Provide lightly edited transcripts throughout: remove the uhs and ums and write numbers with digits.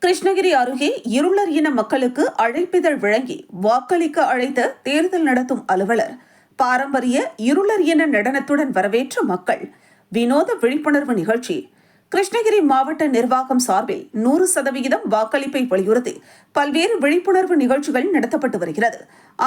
கிருஷ்ணகிரி அருகே இருளர் இன மக்களுக்கு அழைப்பிதழ் வழங்கி வாக்களிக்க அழைத்த தேர்தல் நடத்தும் அலுவலர் பாரம்பரிய இருளர் இன நடனத்துடன் வரவேற்ற மக்கள் வினோத விழிப்புணர்வு நிகழ்ச்சி. கிருஷ்ணகிரி மாவட்ட நிர்வாகம் சார்பில் 100% வாக்களிப்பை வலியுறுத்தி பல்வேறு விழிப்புணர்வு நிகழ்ச்சிகள் நடத்தப்பட்டு வருகிறது.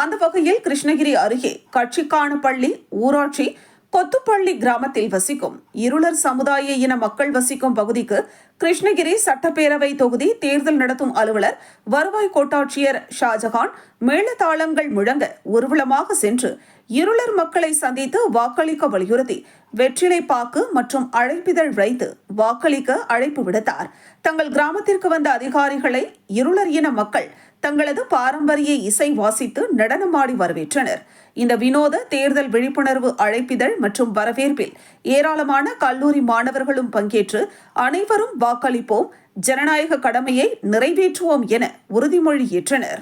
அந்த வகையில் கிருஷ்ணகிரி அருகே கட்சிக்கான பள்ளி ஊராட்சி கொத்துப்பள்ளி கிராமத்தில் வசிக்கும் இருளர் சமுதாய இன மக்கள் வசிக்கும் பகுதிக்கு கிருஷ்ணகிரி சட்டப்பேரவை தொகுதி தேர்தல் நடத்தும் அலுவலர் வருவாய் கோட்டாட்சியர் ஷாஜகான் மேளதாளங்கள் முழங்க ஊர்வலமாக சென்று இருளர் மக்களை சந்தித்து வாக்களிக்க வலியுறுத்தி வெற்றிலை பாக்கு மற்றும் அழைப்பிதழ் வைத்து வாக்களிக்க அழைப்பு விடுத்தார். தங்கள் கிராமத்திற்கு வந்த அதிகாரிகளை இருளர் இன மக்கள் தங்களது பாரம்பரிய இசை வாசித்து நடனமாடி வரவேற்றனர். இந்த வினோத தேர்தல் விழிப்புணர்வு அழைப்பிதழ் மற்றும் வரவேற்பில் ஏராளமான கல்லூரி மாணவர்களும் பங்கேற்று அனைவரும் வாக்களிப்போம், ஜனநாயக கடமையை நிறைவேற்றுவோம் என உறுதிமொழி ஏற்றனர்.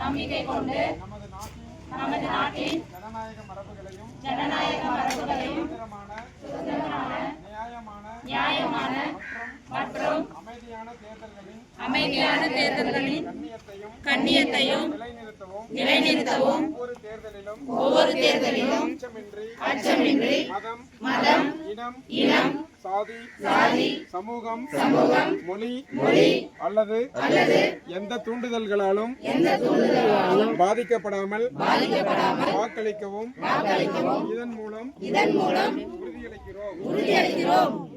நம்பிக்கை கொண்டு நமது நாட்டின் ஜனநாயக மரபுகளையும் நியாயமான மற்றும் அமைதியான தேர்தல்களின் கண்ணியத்தையும் நிலைநிறுத்தவும் ஒவ்வொரு தேர்தலிலும் அச்சமின்றி மதம் இனம் சாதி சமூகம் மொழி அல்லது எந்த தூண்டுதல்களாலும் பாதிக்கப்படாமல் வாக்களிக்கவும் இதன் மூலம் உறுதியளிக்கிறோம்.